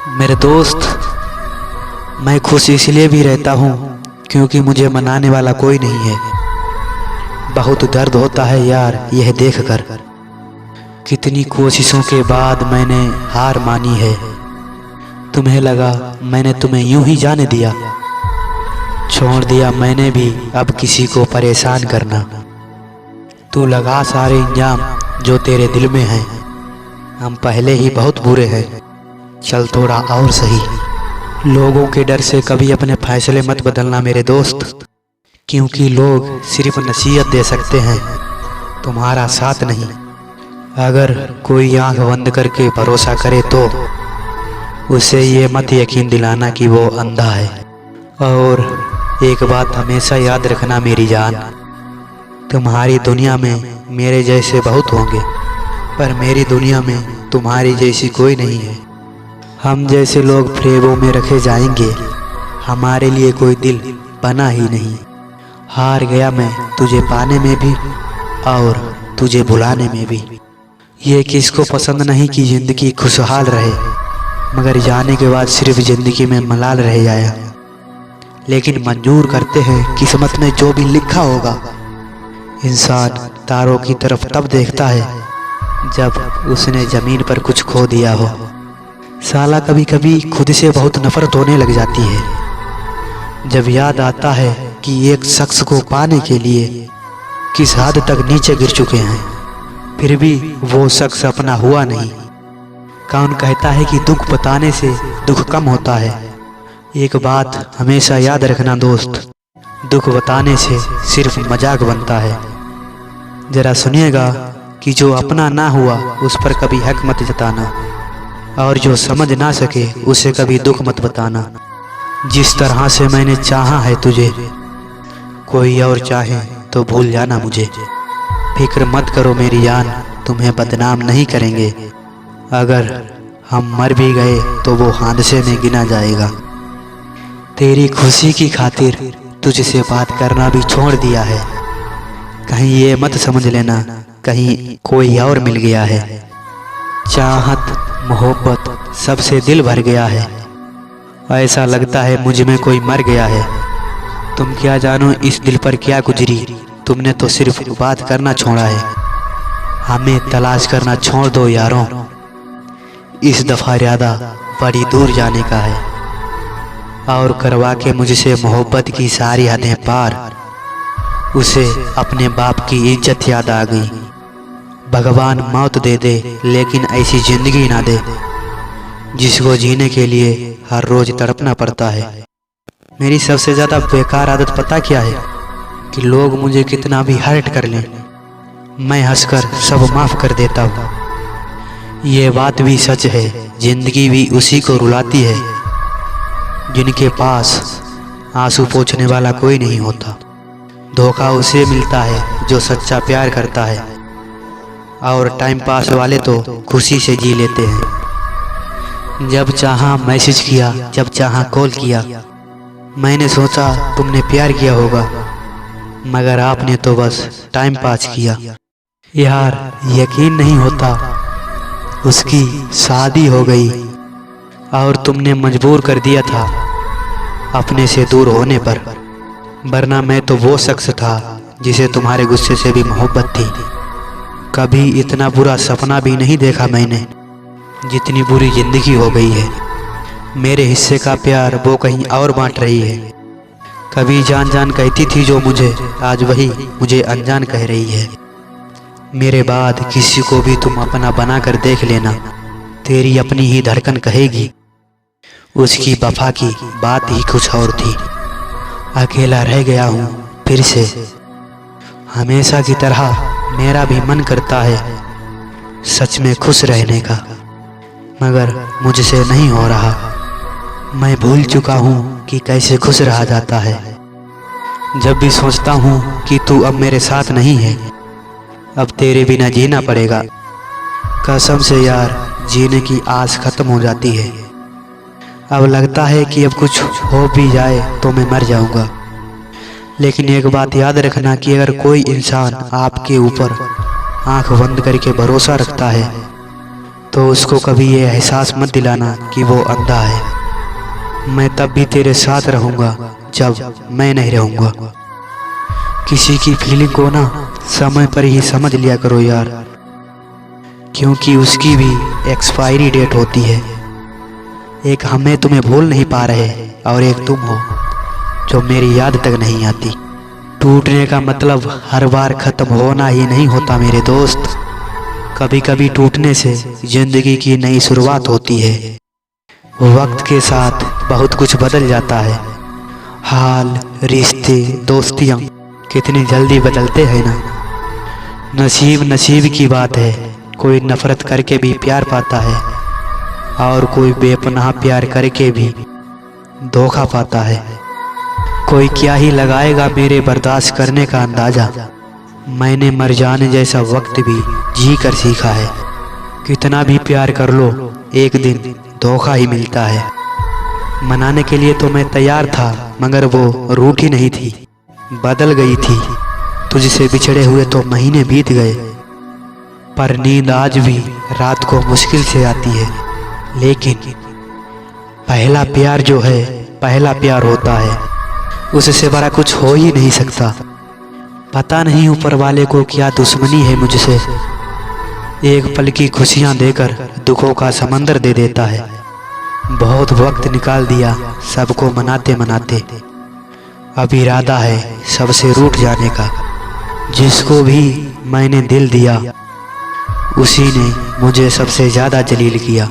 मेरे दोस्त, मैं खुश इसलिए भी रहता हूँ क्योंकि मुझे मनाने वाला कोई नहीं है। बहुत दर्द होता है यार यह देखकर, कितनी कोशिशों के बाद मैंने हार मानी है। तुम्हें लगा मैंने तुम्हें यूं ही जाने दिया, छोड़ दिया मैंने भी अब किसी को परेशान करना। तू लगा सारे इंजाम जो तेरे दिल में हैं, हम पहले ही बहुत बुरे हैं, चल थोड़ा और सही। लोगों के डर से कभी अपने फैसले मत बदलना मेरे दोस्त, क्योंकि लोग सिर्फ नसीहत दे सकते हैं, तुम्हारा साथ नहीं। अगर कोई आंख बंद करके भरोसा करे तो उसे ये मत यकीन दिलाना कि वो अंधा है। और एक बात हमेशा याद रखना मेरी जान, तुम्हारी दुनिया में मेरे जैसे बहुत होंगे, पर मेरी दुनिया में तुम्हारी जैसी कोई नहीं है। हम जैसे लोग फ्रेमों में रखे जाएंगे, हमारे लिए कोई दिल बना ही नहीं। हार गया मैं तुझे पाने में भी और तुझे भुलाने में भी। ये किसको पसंद नहीं कि ज़िंदगी खुशहाल रहे, मगर जाने के बाद सिर्फ ज़िंदगी में मलाल रह जाए। लेकिन मंजूर करते हैं किस्मत में जो भी लिखा होगा। इंसान तारों की तरफ तब देखता है जब उसने ज़मीन पर कुछ खो दिया हो। साला कभी कभी खुद से बहुत नफरत होने लग जाती है जब याद आता है कि एक शख्स को पाने के लिए किस हद तक नीचे गिर चुके हैं, फिर भी वो शख्स अपना हुआ नहीं। कौन कहता है कि दुख बताने से दुख कम होता है। एक बात हमेशा याद रखना दोस्त, दुख बताने से सिर्फ मजाक बनता है। जरा सुनिएगा कि जो अपना ना हुआ उस पर कभी हक मत जताना, और जो समझ ना सके उसे कभी दुख मत बताना। जिस तरह से मैंने चाहा है तुझे, कोई और चाहे तो भूल जाना मुझे। फिक्र मत करो मेरी जान, तुम्हें बदनाम नहीं करेंगे। अगर हम मर भी गए तो वो हादसे में गिना जाएगा। तेरी खुशी की खातिर तुझसे बात करना भी छोड़ दिया है। कहीं ये मत समझ लेना कहीं कोई और मिल गया है। चाहत मोहब्बत सबसे दिल भर गया है, ऐसा लगता है मुझ में कोई मर गया है। तुम क्या जानो इस दिल पर क्या गुजरी, तुमने तो सिर्फ बात करना छोड़ा है। हमें तलाश करना छोड़ दो यारों, इस दफ़ा इरादा बड़ी दूर जाने का है। और करवा के मुझसे मोहब्बत की सारी हदें पार, उसे अपने बाप की इज्जत याद आ गई। भगवान मौत दे दे लेकिन ऐसी ज़िंदगी ना दे जिसको जीने के लिए हर रोज़ तड़पना पड़ता है। मेरी सबसे ज़्यादा बेकार आदत पता क्या है? कि लोग मुझे कितना भी हर्ट कर लें, मैं हंसकर सब माफ़ कर देता हूँ। ये बात भी सच है, ज़िंदगी भी उसी को रुलाती है जिनके पास आंसू पोंछने वाला कोई नहीं होता। धोखा उसे मिलता है जो सच्चा प्यार करता है, और टाइम पास वाले तो खुशी से जी लेते हैं। जब चाहा मैसेज किया, जब चाहा कॉल किया। मैंने सोचा तुमने प्यार किया होगा, मगर आपने तो बस टाइम पास किया। यार यकीन नहीं होता उसकी शादी हो गई और तुमने मजबूर कर दिया था अपने से दूर होने पर। वरना मैं तो वो शख्स था जिसे तुम्हारे गुस्से से भी मोहब्बत थी। कभी इतना बुरा सपना भी नहीं देखा मैंने जितनी बुरी जिंदगी हो गई है। मेरे हिस्से का प्यार वो कहीं और बांट रही है। कभी जान जान कहती थी जो मुझे, आज वही मुझे अनजान कह रही है। मेरे बाद किसी को भी तुम अपना बना कर देख लेना, तेरी अपनी ही धड़कन कहेगी। उसकी वफा की बात ही कुछ और थी। अकेला रह गया हूँ फिर से, हमेशा की तरह मेरा भी मन करता है सच में खुश रहने का, मगर मुझसे नहीं हो रहा। मैं भूल चुका हूँ कि कैसे खुश रहा जाता है। जब भी सोचता हूँ कि तू अब मेरे साथ नहीं है, अब तेरे बिना जीना पड़ेगा। कसम से यार जीने की आस खत्म हो जाती है। अब लगता है कि अब कुछ हो भी जाए तो मैं मर जाऊँगा। लेकिन एक बात याद रखना कि अगर कोई इंसान आपके ऊपर आंख बंद करके भरोसा रखता है तो उसको कभी ये एहसास मत दिलाना कि वो अंधा है। मैं तब भी तेरे साथ रहूँगा जब मैं नहीं रहूँगा। किसी की फीलिंग को ना समय पर ही समझ लिया करो यार, क्योंकि उसकी भी एक्सपायरी डेट होती है। एक हमें तुम्हें भूल नहीं पा रहे और एक तुम हो जो मेरी याद तक नहीं आती। टूटने का मतलब हर बार ख़त्म होना ही नहीं होता मेरे दोस्त। कभी कभी टूटने से ज़िंदगी की नई शुरुआत होती है। वक्त के साथ बहुत कुछ बदल जाता है। हाल, रिश्ते, दोस्तियाँ कितनी जल्दी बदलते हैं ना। नसीब की बात है, कोई नफरत करके भी प्यार पाता है और कोई बेपनाह प्यार करके भी धोखा पाता है। कोई क्या ही लगाएगा मेरे बर्दाश्त करने का अंदाज़ा। मैंने मर जाने जैसा वक्त भी जी कर सीखा है। कितना भी प्यार कर लो, एक दिन धोखा ही मिलता है। मनाने के लिए तो मैं तैयार था, मगर वो रूठी नहीं थी, बदल गई थी। तुझसे बिछड़े हुए तो महीने बीत गए, पर नींद आज भी रात को मुश्किल से आती है। लेकिन पहला प्यार जो है, पहला प्यार होता है, उससे बड़ा कुछ हो ही नहीं सकता। पता नहीं ऊपर वाले को क्या दुश्मनी है मुझसे। एक पल की खुशियाँ देकर दुखों का समंदर दे देता है। बहुत वक्त निकाल दिया सबको मनाते मनाते, अब इरादा है सबसे रूठ जाने का। जिसको भी मैंने दिल दिया उसी ने मुझे सबसे ज़्यादा जलील किया।